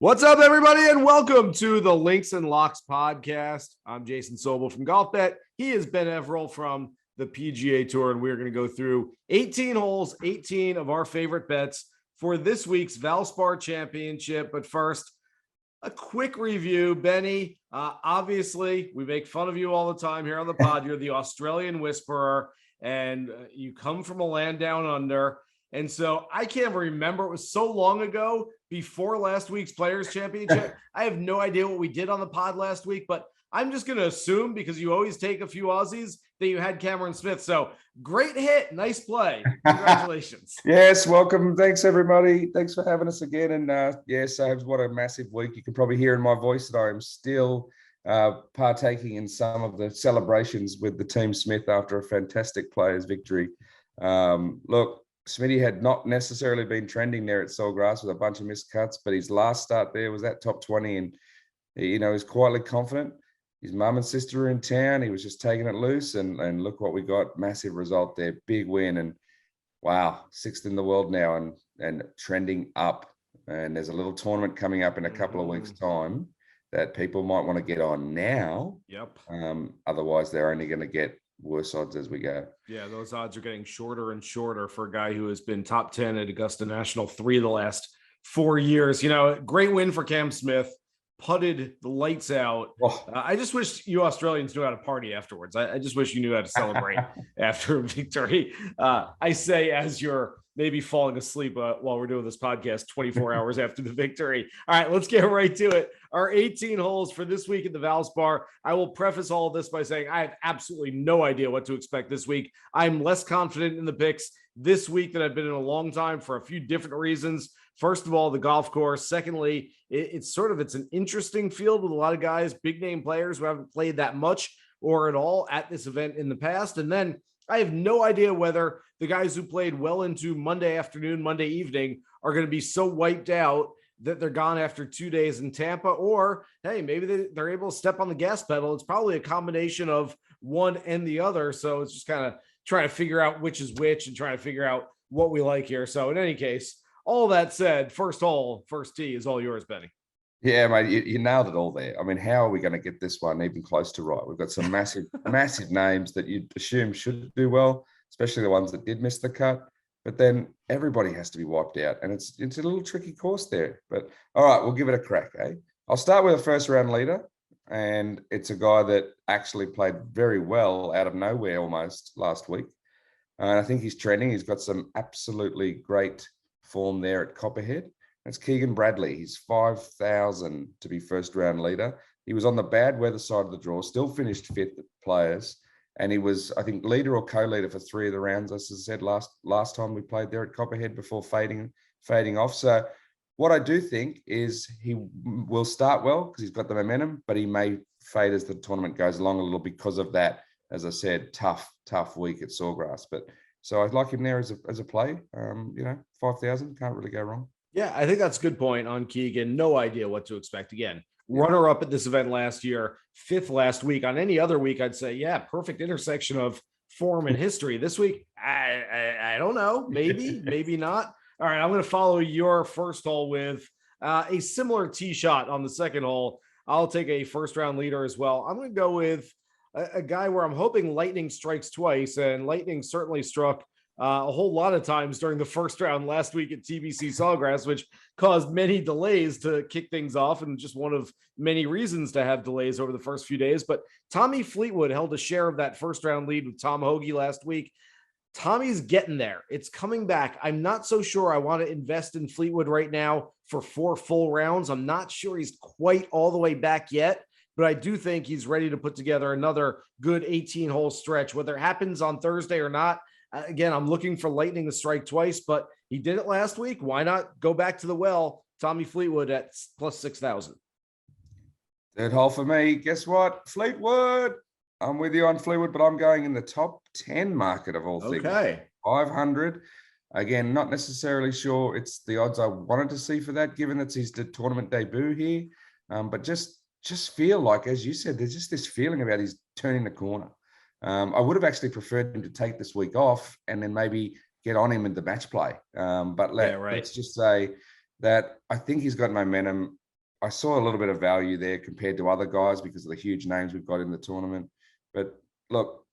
What's up, everybody, and welcome to the Links and Locks podcast. I'm Jason Sobel from GolfBet. He is Ben Everill from the PGA Tour, and we're going to go through 18 holes, 18 of our favorite bets for this week's Valspar Championship. But first, a quick review. Benny, obviously, we make fun of you all the time here on the pod. You're the Australian Whisperer, and you come from a land down under. And so I can't remember. It was so long ago before last week's Players Championship. I have no idea what we did on the pod last week, but I'm just going to assume, because you always take a few Aussies, that you had Cameron Smith. So great hit. Nice play. Congratulations. Yes, welcome. Thanks, everybody. Thanks for having us again. And yes, what a massive week. You can probably hear in my voice that I am still partaking in some of the celebrations with the Team Smith after a fantastic players victory. Look, Smitty had not necessarily been trending there at Sawgrass with a bunch of missed cuts, but his last start there was that top 20, and he's quietly confident. His mum and sister are in town. He was just taking it loose, and look what we got. Massive result there, big win, and wow, sixth in the world now and trending up. And there's a little tournament coming up in a couple of weeks' time that people might want to get on now. Yep. Otherwise, they're only going to get worse odds as we go. Yeah, those odds are getting shorter and shorter for a guy who has been top 10 at Augusta National 3 of the last 4 years. Great win for Cam Smith. Putted the lights out. I just wish you Australians knew how to party afterwards. I just wish you knew how to celebrate after a victory. I say as you're maybe falling asleep while we're doing this podcast 24 hours after the victory. All right, let's get right to it. Our 18 holes for this week at the Valspar. I will preface all of this by saying I have absolutely no idea what to expect this week. I'm less confident in the picks this week than I've been in a long time for a few different reasons. First of all, the golf course. Secondly, it's an interesting field with a lot of guys, big name players who haven't played that much or at all at this event in the past. And then I have no idea whether the guys who played well into Monday afternoon, Monday evening are going to be so wiped out that they're gone after 2 days in Tampa, or, hey, maybe they're able to step on the gas pedal. It's probably a combination of one and the other. So it's just kind of trying to figure out which is which and trying to figure out what we like here. So in any case, all that said, first hole, first tee is all yours, Benny. Yeah, mate, you nailed it all there. I mean, how are we going to get this one even close to right? We've got some massive, massive names that you'd assume should do well, especially the ones that did miss the cut. But then everybody has to be wiped out, and it's a little tricky course there. But all right, we'll give it a crack, eh? I'll start with a first round leader, and it's a guy that actually played very well out of nowhere almost last week. And I think he's trending. He's got some absolutely great form there at Copperhead. It's Keegan Bradley. He's 5,000 to be first round leader. He was on the bad weather side of the draw, still finished fifth at Players. And he was, I think, leader or co-leader for 3 of the rounds, as I said, last time we played there at Copperhead before fading off. So what I do think is he will start well because he's got the momentum, but he may fade as the tournament goes along a little because of that, as I said, tough week at Sawgrass. But so I'd like him there as a play. 5,000, can't really go wrong. Yeah, I think that's a good point on Keegan. No idea what to expect. Again, runner-up at this event last year, 5th last week. On any other week, I'd say, yeah, perfect intersection of form and history. This week, I don't know. Maybe, maybe not. All right, I'm going to follow your first hole with a similar tee shot on the second hole. I'll take a first-round leader as well. I'm going to go with a guy where I'm hoping lightning strikes twice, and lightning certainly struck a whole lot of times during the first round last week at TBC Sawgrass, which caused many delays to kick things off, and just one of many reasons to have delays over the first few days. But Tommy Fleetwood held a share of that first round lead with Tom Hoagie last week. Tommy's getting there. It's coming back. I'm not so sure I want to invest in Fleetwood right now for 4 full rounds. I'm not sure he's quite all the way back yet, but I do think he's ready to put together another good 18-hole stretch. Whether it happens on Thursday or not, again, I'm looking for lightning to strike twice, but he did it last week. Why not go back to the well? Tommy Fleetwood at plus 6,000. Third hole for me. Guess what? Fleetwood. I'm with you on Fleetwood, but I'm going in the top 10 market of all things. Okay. 500. Again, not necessarily sure it's the odds I wanted to see for that, given it's his tournament debut here. But just feel like, as you said, there's just this feeling about he's turning the corner. I would have actually preferred him to take this week off and then maybe get on him in the match play. But let's just say that I think he's got momentum. I saw a little bit of value there compared to other guys because of the huge names we've got in the tournament. But look,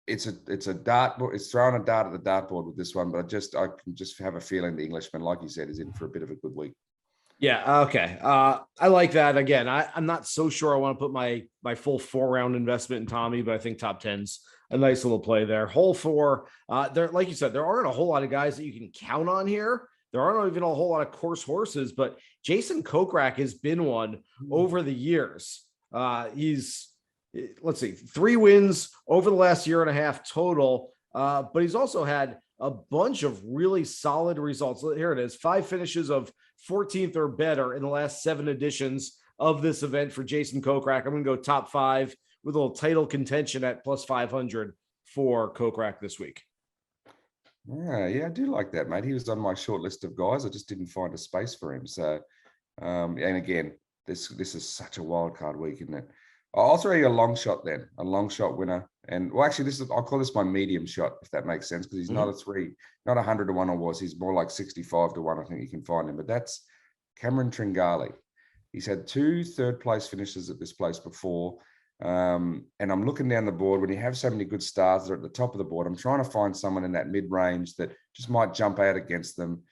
it's a dartboard. It's throwing a dart at the dartboard with this one. But I can just have a feeling the Englishman, like you said, is in for a bit of a good week. Yeah. Okay. I like that. Again, I'm not so sure I want to put my full 4-round investment in Tommy, but I think top 10's a nice little play there. Hole 4. There, like you said, there aren't a whole lot of guys that you can count on here. There aren't even a whole lot of course horses, but Jason Kokrak has been one over the years. He's, let's see, 3 wins over the last year and a half total. But he's also had a bunch of really solid results. Here it is, 5 finishes of 14th or better in the last 7 editions of this event for Jason Kokrak. I'm going to go top 5 with a little title contention at plus 500 for Kokrak this week. Yeah, I do like that, mate. He was on my short list of guys. I just didn't find a space for him. So, and again, this is such a wild card week, isn't it? I'll throw you a long shot then, a long shot winner. And well, actually, I'll call this my medium shot, if that makes sense, because he's not a 3, not 100 to 1 or was. He's more like 65 to 1. I think you can find him. But that's Cameron Tringale. He's had 2 third-place finishes at this place before. And I'm looking down the board. When you have so many good stars that are at the top of the board, I'm trying to find someone in that mid-range that just might jump out against them.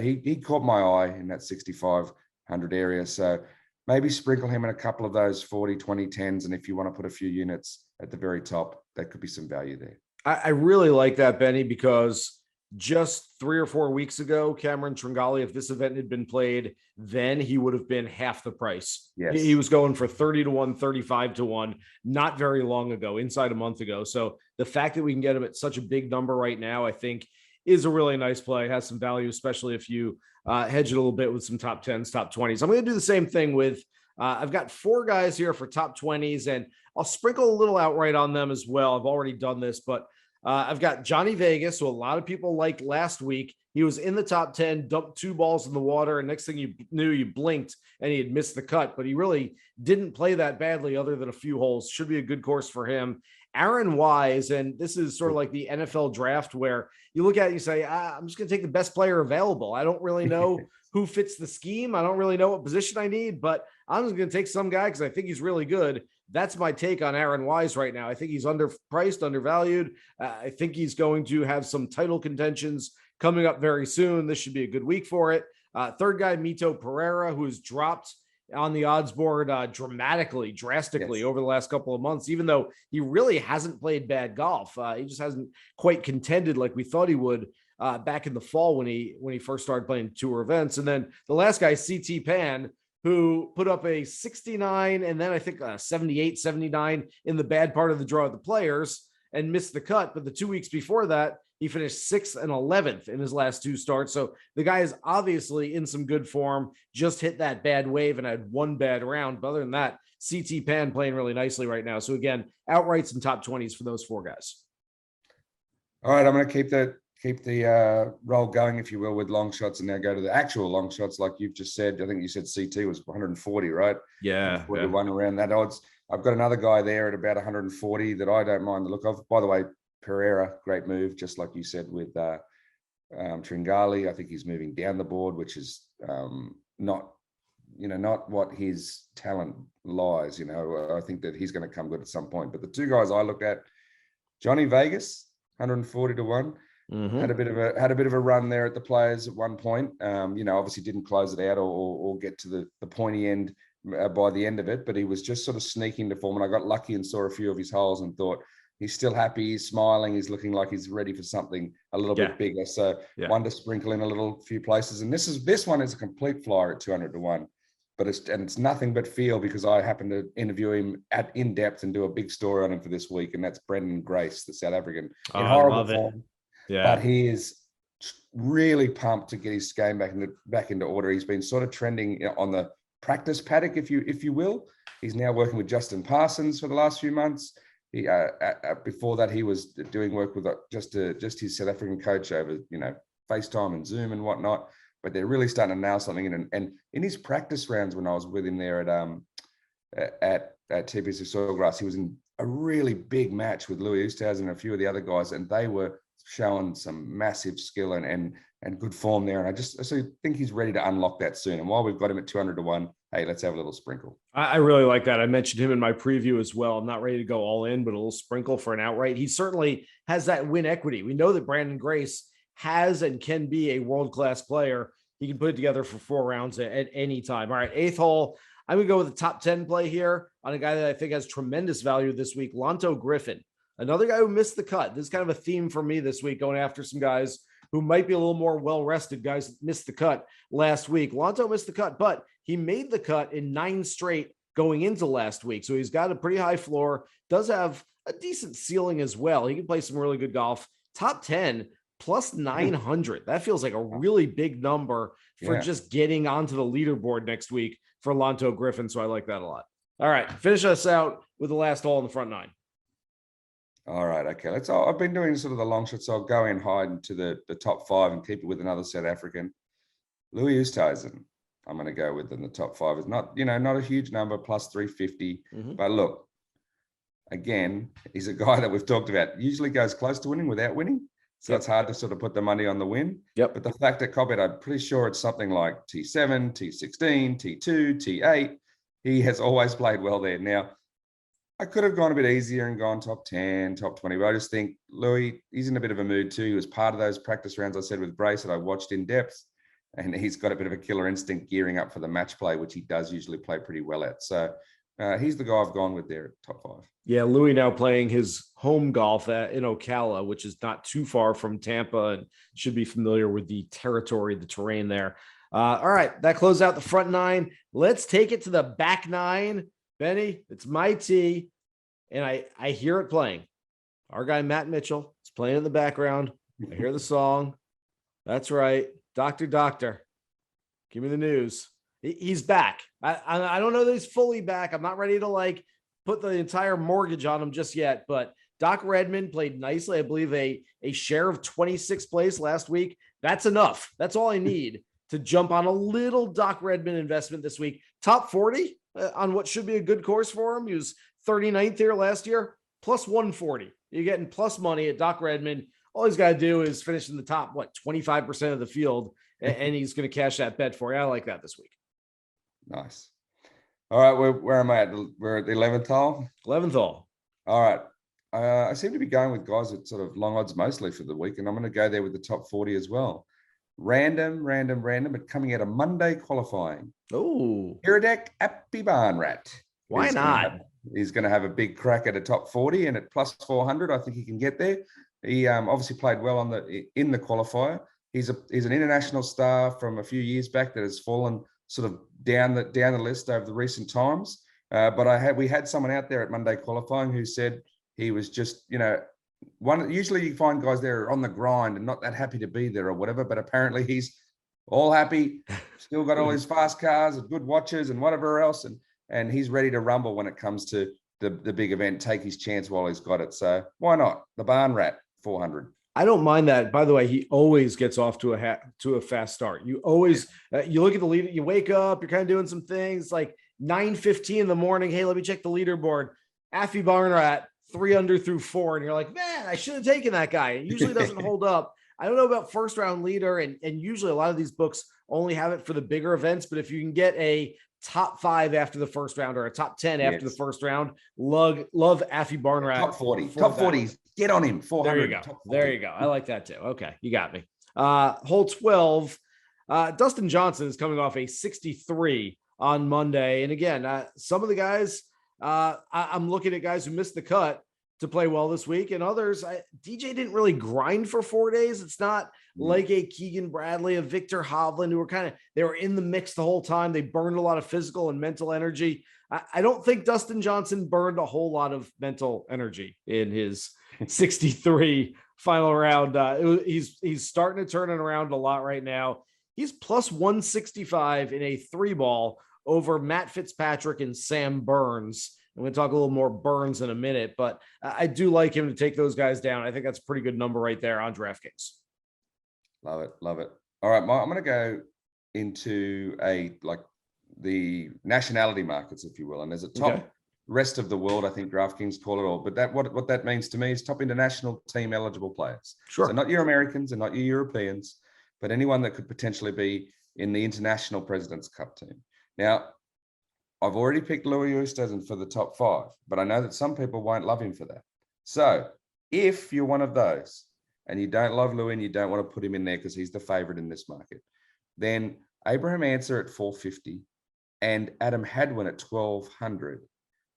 He caught my eye in that 6,500 area. So maybe sprinkle him in a couple of those 40, 20, 10s. And if you want to put a few units at the very top, that could be some value there. I really like that, Benny, because just 3 or 4 weeks ago, Cameron Tringale, if this event had been played, then he would have been half the price. Yes. He was going for 30 to 1, 35 to 1, not very long ago, inside a month ago. So the fact that we can get him at such a big number right now, I think is a really nice play, has some value, especially if you hedge it a little bit with some top 10s, top 20s. I'm going to do the same thing with, I've got 4 guys here for top 20s, and I'll sprinkle a little outright on them as well. I've already done this, but I've got Johnny Vegas, who a lot of people liked last week. He was in the top 10, dumped 2 balls in the water, and next thing you knew, you blinked and he had missed the cut, but he really didn't play that badly other than a few holes. Should be a good course for him. Aaron Wise, and this is sort of like the NFL draft where you look at it and you say, I'm just going to take the best player available. I don't really know who fits the scheme. I don't really know what position I need, but I'm just going to take some guy because I think he's really good. That's my take on Aaron Wise right now. I think he's underpriced, undervalued. I think he's going to have some title contentions coming up very soon. This should be a good week for it. Third guy, Mito Pereira, who has dropped on the odds board drastically over the last couple of months, even though he really hasn't played bad golf. He just hasn't quite contended like we thought he would back in the fall when he first started playing tour events. And then the last guy, CT Pan, who put up a 69 and then I think 78, 79 in the bad part of the draw of the Players and missed the cut. But the 2 weeks before that, he finished 6th and 11th in his last 2 starts. So the guy is obviously in some good form, just hit that bad wave and had 1 bad round. But other than that, CT Pan playing really nicely right now. So again, outrights and top 20s for those 4 guys. All right, I'm going to keep the roll going, if you will, with long shots, and now go to the actual long shots. Like you've just said, I think you said CT was 140, right? Yeah. 41 around that odds. I've got another guy there at about 140 that I don't mind the look of. By the way, Pereira, great move, just like you said with Tringale. I think he's moving down the board, which is not what his talent lies. I think that he's going to come good at some point. But the 2 guys I looked at, Johnny Vegas, 140 to 1. Mm-hmm. Had a bit of a run there at the Players at one point. Obviously didn't close it out or get to the pointy end by the end of it, but he was just sort of sneaking to form. And I got lucky and saw a few of his holes and thought he's still happy, he's smiling, he's looking like he's ready for something a little bit bigger. So one to sprinkle in a little few places. And this one is a complete flyer at 200 to 1. But it's nothing but feel, because I happened to interview him in depth and do a big story on him for this week, and that's Branden Grace, the South African, in horrible form. Yeah. But he is really pumped to get his game back into order. He's been sort of trending on the practice paddock, if you will. He's now working with Justin Parsons for the last few months. He before that, he was doing work with just his South African coach over FaceTime and Zoom and whatnot. But they're really starting to nail something in. And in his practice rounds, when I was with him there at TPC Soilgrass, he was in a really big match with Louis Oosthuizen and a few of the other guys, and they were showing some massive skill and good form there. And I think he's ready to unlock that soon. And while we've got him at 200 to 1, hey, let's have a little sprinkle. I really like that. I mentioned him in my preview as well. I'm not ready to go all in, but a little sprinkle for an outright. He certainly has that win equity. We know that Branden Grace has and can be a world-class player. He can put it together for 4 rounds at any time. All right, 8th hole. I'm going to go with the top 10 play here on a guy that I think has tremendous value this week, Lanto Griffin. Another guy who missed the cut. This is kind of a theme for me this week, going after some guys who might be a little more well-rested, guys that missed the cut last week. Lanto missed the cut, but he made the cut in 9 straight going into last week. So he's got a pretty high floor, does have a decent ceiling as well. He can play some really good golf. Top 10 plus 900. That feels like a really big number for just getting onto the leaderboard next week for Lanto Griffin. So I like that a lot. All right, finish us out with the last hole in the front 9. All right, okay. I've been doing sort of the long shots, so I'll go in hide into the top 5 and keep it with another South African. Louis Oosthuizen, I'm going to go with in the top 5. It's not, not a huge number, plus 350. But look, again, he's a guy that we've talked about, usually goes close to winning without winning. So it's hard to sort of put the money on the win. But the fact that Cobbett, I'm pretty sure it's something like T7, T16, T2, T8. He has always played well there. Now, I could have gone a bit easier and gone top 10, top 20, but I just think Louis, he's in a bit of a mood too. He was part of those practice rounds I said with Brace that I watched in depth, and he's got a bit of a killer instinct gearing up for the match play, which he does usually play pretty well at. So he's the guy I've gone with there at top 5. Yeah, Louis now playing his home golf in Ocala, which is not too far from Tampa, and should be familiar with the territory, the terrain there. All right, that closed out the front 9. Let's take it to the back 9. Benny, it's my tee, and I hear it playing. Our guy, Matt Mitchell, is playing in the background. I hear the song. That's right. Doctor, give me the news. He's back. I don't know that he's fully back. I'm not ready to put the entire mortgage on him just yet, but Doc Redman played nicely. I believe a share of 26th place last week. That's enough. That's all I need to jump on a little Doc Redman investment this week. Top 40 on what should be a good course for him. He was 39th here last year, plus 140. You're getting plus money at Doc Redman. All he's got to do is finish in the top, 25% of the field, and he's going to cash that bet for you. I like that this week. Nice. All right, where am I at? We're at the 11th hole? 11th hole. All right. I seem to be going with guys at sort of long odds mostly for the week, and I'm going to go there with the top 40 as well. Random, but coming out of Monday qualifying. Oh, Kiradech Aphibarnrat. Why not? He's going to have a big crack at a top 40, and at plus 400, I think he can get there. He obviously played well in the qualifier. He's an international star from a few years back that has fallen sort of down the list over the recent times. But we had someone out there at Monday qualifying who said he was just, usually you find guys there on the grind and not that happy to be there or whatever, but apparently he's all happy, still got all his fast cars and good watches and whatever else. And he's ready to rumble when it comes to the big event, take his chance while he's got it. So why not? The Barn Rat, 400. I don't mind that. By the way, he always gets off to a fast start. You always, you look at the leader, you wake up, you're kind of doing some things like 9:15 in the morning. Hey, let me check the leaderboard. Aphibarnrat, 3 under through 4. And you're like, man, I should have taken that guy. It usually doesn't hold up. I don't know about first round leader. And usually a lot of these books only have it for the bigger events. But if you can get a top 5 after the first round or a top 10 after the first round, love Aphibarnrat. Top 40. Top 40. Get on him. 400. There you go. There you go. I like that too. Okay. You got me. Hole 12. Dustin Johnson is coming off a 63 on Monday. And again, some of the guys, I'm looking at guys who missed the cut to play well this week, and others, DJ didn't really grind for 4 days. It's not like a Keegan Bradley, a Victor Hovland, who were they were in the mix the whole time. They burned a lot of physical and mental energy. I don't think Dustin Johnson burned a whole lot of mental energy in his 63 final round. He's starting to turn it around a lot right now. He's plus 165 in a 3-ball over Matt Fitzpatrick and Sam Burns. I'm going to talk a little more Burns in a minute, but I do like him to take those guys down. I think that's a pretty good number right there on DraftKings. Love it. Love it. All right, I'm going to go into the nationality markets, if you will. And there's a rest of the world, I think DraftKings call it all. But that what that means to me is top international team eligible players. Sure. So not your Americans and not your Europeans, but anyone that could potentially be in the International President's Cup team. Now, I've already picked Louis Oosthuizen for the top 5, but I know that some people won't love him for that. So if you're one of those and you don't love Louis and you don't want to put him in there because he's the favorite in this market, then Abraham Ancer at 450 and Adam Hadwin at 1200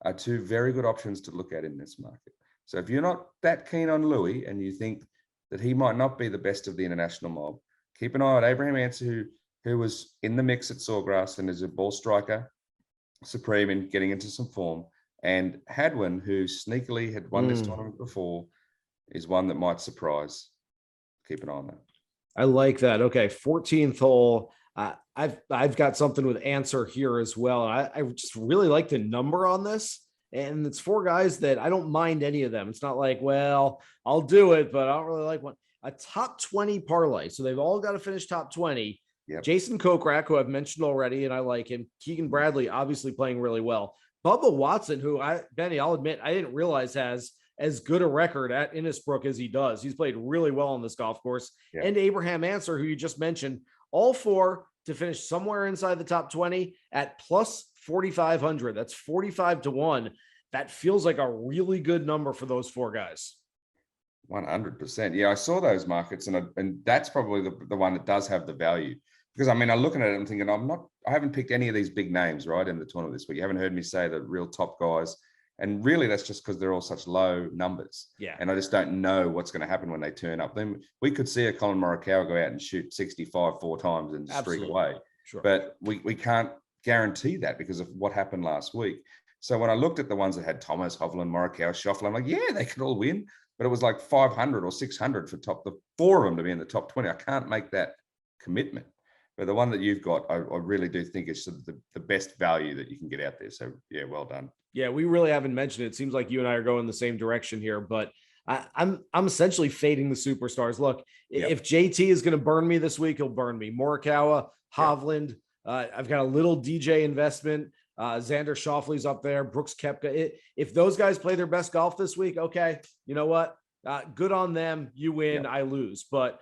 are two very good options to look at in this market. So if you're not that keen on Louis and you think that he might not be the best of the international mob, keep an eye on Abraham Ancer, who was in the mix at Sawgrass and is a ball striker supreme in getting into some form. And Hadwin, who sneakily had won this tournament before, is one that might surprise. Keep an eye on that. I like that. Okay, 14th hole. I've got something with Ancer here as well. I just really like the number on this. And it's 4 guys that I don't mind any of them. It's not like, well, I'll do it, but I don't really like one. A top 20 parlay. So they've all got to finish top 20. Yep. Jason Kokrak, who I've mentioned already, and I like him. Keegan Bradley, obviously playing really well. Bubba Watson, who Benny, I'll admit, I didn't realize has as good a record at Innisbrook as he does. He's played really well on this golf course. Yep. And Abraham Ancer, who you just mentioned, all 4 to finish somewhere inside the top 20 at plus 4,500. That's 45 to 1. That feels like a really good number for those 4 guys. 100%. Yeah, I saw those markets, and that's probably the one that does have the value. Because I mean, I'm looking at it and thinking, I haven't picked any of these big names, right, in the tournament this week. You haven't heard me say the real top guys. And really, that's just because they're all such low numbers. Yeah. And I just don't know what's going to happen when they turn up. Then we could see a Colin Morikawa go out and shoot 65 4 times and streak away. Sure. But we can't guarantee that because of what happened last week. So when I looked at the ones that had Thomas, Hovland, Morikawa, Schauffele, I'm like, yeah, they could all win. But it was like 500 or 600 for the 4 of them to be in the top 20. I can't make that commitment. But the one that you've got, I really do think is sort of the best value that you can get out there. So, yeah, well done. Yeah, we really haven't mentioned it. It seems like you and I are going the same direction here, but I'm essentially fading the superstars. Look, if JT is going to burn me this week, he'll burn me. Morikawa, Hovland. I've got a little DJ investment. Xander Schauffele's up there. Brooks Koepka. If those guys play their best golf this week, okay, you know what? Good on them. You win, I lose. But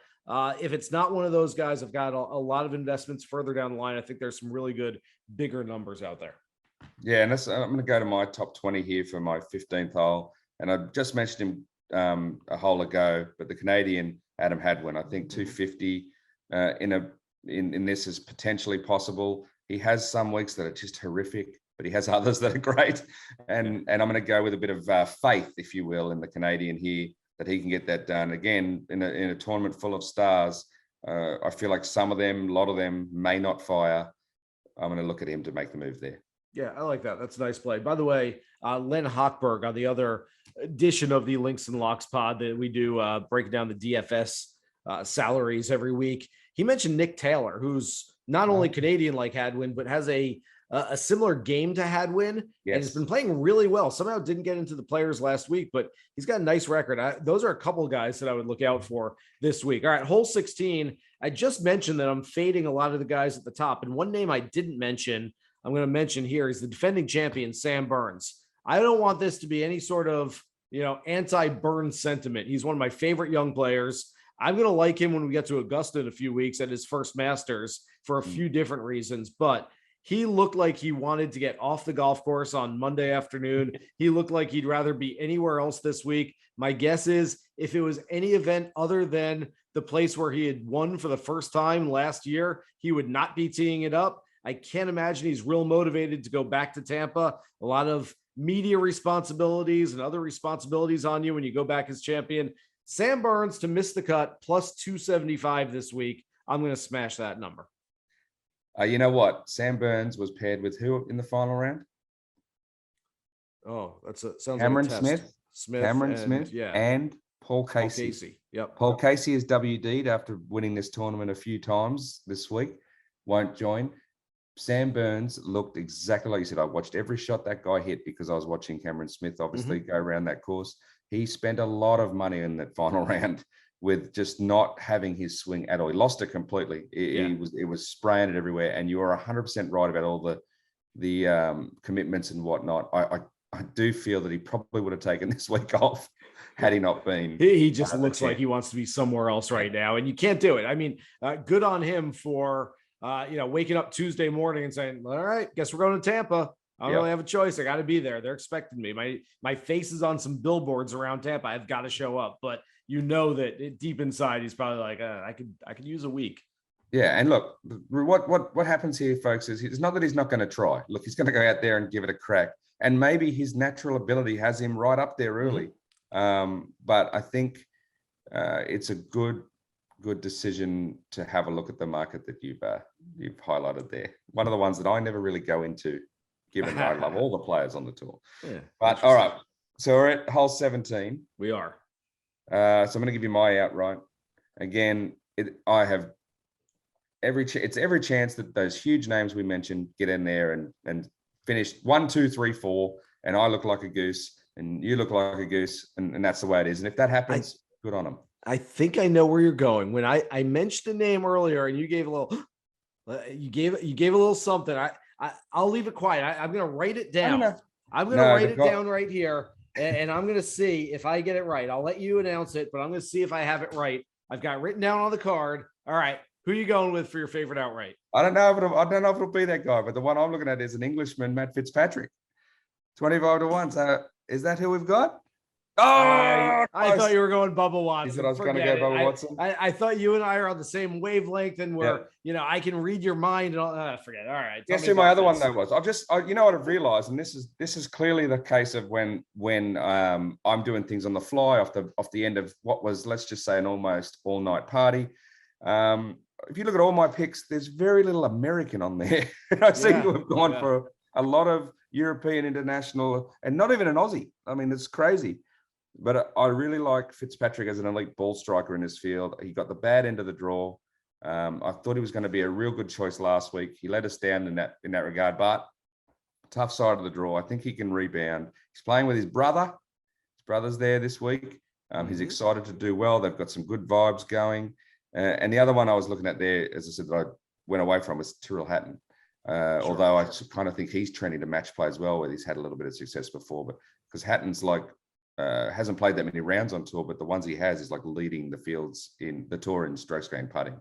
if it's not one of those guys, I've got a lot of investments further down the line. I think there's some really good, bigger numbers out there. Yeah, and I'm going to go to my top 20 here for my 15th hole. And I just mentioned him a hole ago, but the Canadian Adam Hadwin, I think 250 in this is potentially possible. He has some weeks that are just horrific, but he has others that are great. And I'm going to go with a bit of faith, if you will, in the Canadian here, that he can get that done. Again, in a tournament full of stars, I feel like a lot of them may not fire. I'm going to look at him to make the move there. Yeah, I like that. That's a nice play. By the way, Len Hochberg on the other edition of the Links and Locks pod that we do breaking down the DFS salaries every week. He mentioned Nick Taylor, who's not only Canadian like Hadwin, but has a similar game to Hadwin. Yes. And has been playing really well. Somehow didn't get into the players last week, but he's got a nice record. Those are a couple of guys that I would look out for this week. All right, hole 16. I just mentioned that I'm fading a lot of the guys at the top. And one name I didn't mention, I'm going to mention here, is the defending champion, Sam Burns. I don't want this to be any sort of, anti-Burns sentiment. He's one of my favorite young players. I'm going to like him when we get to Augusta in a few weeks at his first Masters for a few different reasons, but he looked like he wanted to get off the golf course on Monday afternoon. He looked like he'd rather be anywhere else this week. My guess is if it was any event other than the place where he had won for the first time last year, he would not be teeing it up. I can't imagine he's real motivated to go back to Tampa. A lot of media responsibilities and other responsibilities on you when you go back as champion. Sam Burns to miss the cut plus 275 this week. I'm going to smash that number. You know what? Sam Burns was paired with who in the final round? Oh, sounds Cameron like a test. Smith, and Paul Casey. Yep. Paul Casey is WD'd after winning this tournament a few times this week. Won't join. Sam Burns looked exactly like you said. I watched every shot that guy hit because I was watching Cameron Smith obviously go around that course. He spent a lot of money in that final round with just not having his swing at all. He lost it completely. It was spraying it everywhere. And you are 100% right about all the commitments and whatnot. I do feel that he probably would have taken this week off had he not been. He just looks like he wants to be somewhere else right now, and you can't do it. I mean, good on him for waking up Tuesday morning and saying, "All right, guess we're going to Tampa. I don't really have a choice. I got to be there. They're expecting me. My face is on some billboards around Tampa. I've got to show up." But you know that deep inside, he's probably like, "I could use a week." Yeah, and look, what happens here, folks, is it's not that he's not going to try. Look, he's going to go out there and give it a crack, and maybe his natural ability has him right up there early. But I think it's a good decision to have a look at the market that you've highlighted there. One of the ones that I never really go into, given that I love all the players on the tour. Yeah, but all right, so we're at hole 17. We are. So I'm going to give you my outright. Again, I have every chance that those huge names we mentioned get in there and finish 1, 2, 3, 4, and I look like a goose and you look like a goose, and that's the way it is. And if that happens, good on them. I think I know where you're going. When I mentioned the name earlier, and you gave a little, you gave a little something. I'll leave it quiet. I'm going to write it down. I'm going to write it down right here, and I'm going to see if I get it right. I'll let you announce it, but I'm going to see if I have it right. I've got it written down on the card. All right. Who are you going with for your favorite outright? I don't know if it'll be that guy, but the one I'm looking at is an Englishman, Matt Fitzpatrick. 25 to 1. So is that who we've got? Oh, I thought you were going Bubba Watson. You said I was going to go Bubba Watson. I thought you and I are on the same wavelength, and we're, I can read your mind. And all, forget it. All right. Guess who my other one though was? You know what I've realized, and this is clearly the case of when I'm doing things on the fly off the end of what was, let's just say, an almost all night party. If you look at all my picks, there's very little American on there. I seem to have gone for a lot of European, international, and not even an Aussie. I mean, it's crazy. But I really like Fitzpatrick as an elite ball striker in his field. He got the bad end of the draw. I thought he was going to be a real good choice last week. He let us down in that regard, but tough side of the draw. I think he can rebound. He's playing with his brother. His brother's there this week. He's excited to do well. They've got some good vibes going. And the other one I was looking at there, as I said, that I went away from was Jhonattan. Although I kind of think he's trending to match play as well, where he's had a little bit of success before. But because Hatton's hasn't played that many rounds on tour, but the ones he has is like leading the fields in the tour in strokes gained putting.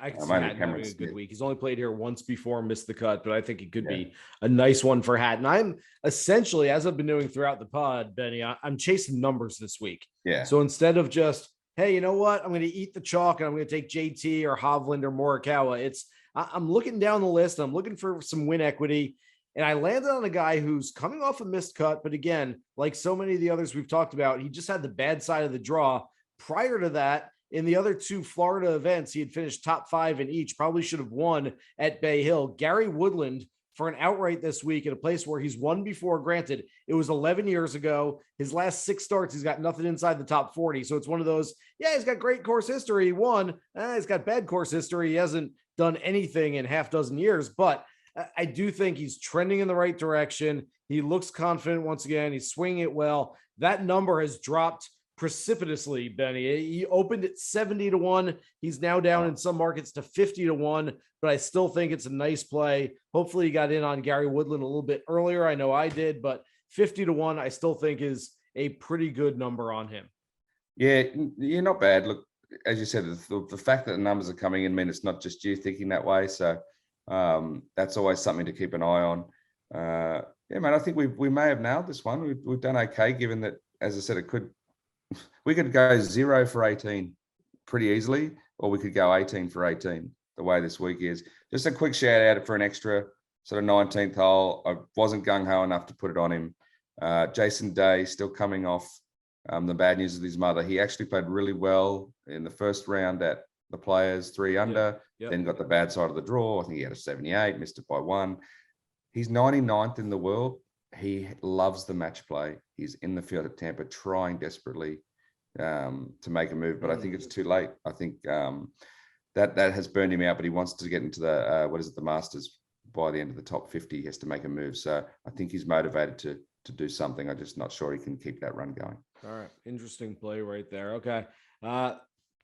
I can see Hatton having a good week. He's only played here once before, missed the cut, but I think it could be a nice one for Hatton. I'm essentially, as I've been doing throughout the pod, Benny, I'm chasing numbers this week. Yeah. So instead of just, hey, you know what? I'm going to eat the chalk and I'm going to take JT or Hovland or Morikawa. I'm looking down the list. I'm looking for some win equity. And I landed on a guy who's coming off a missed cut. But again, like so many of the others we've talked about, he just had the bad side of the draw. Prior to that, in the other two Florida events, he had finished top 5 in each, probably should have won at Bay Hill. Gary Woodland for an outright this week at a place where he's won before. Granted, it was 11 years ago. His last 6 starts, he's got nothing inside the top 40. So it's one of those, he's got great course history. He won. He's got bad course history. He hasn't done anything in half dozen years, but I do think he's trending in the right direction. He looks confident once again. He's swinging it well. That number has dropped precipitously, Benny. He opened at 70 to 1. He's now down in some markets to 50 to 1, but I still think it's a nice play. Hopefully you got in on Gary Woodland a little bit earlier. I know I did, but 50 to 1, I still think is a pretty good number on him. Yeah, you're not bad. Look, as you said, the fact that the numbers are coming in mean it's not just you thinking that way. So that's always something to keep an eye on. Man, I think we may have nailed this one. We've done okay, given that, as I said, we could go 0 for 18 pretty easily, or we could go 18 for 18 the way this week is. Just a quick shout out for an extra sort of 19th hole. I wasn't gung-ho enough to put it on him. Jason Day still coming off the bad news of his mother. He actually played really well in the first round at the Players, 3 under, then got the bad side of the draw. I think he had a 78, missed it by 1. He's 99th in the world. He loves the match play. He's in the field at Tampa trying desperately to make a move, but I think it's too late. I think that has burned him out, but he wants to get into the Masters by the end of the top 50. He has to make a move. So I think he's motivated to do something. I'm just not sure he can keep that run going. All right. Interesting play right there. Okay.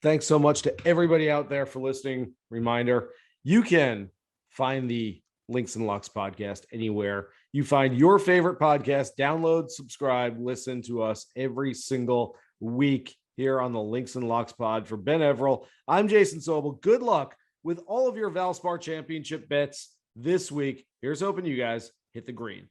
Thanks so much to everybody out there for listening. Reminder, you can find the Links and Locks podcast anywhere you find your favorite podcast. Download, subscribe, listen to us every single week here on the Links and Locks pod. For Ben Everill, I'm Jason Sobel. Good luck with all of your Valspar Championship bets this week. Here's hoping you guys hit the green.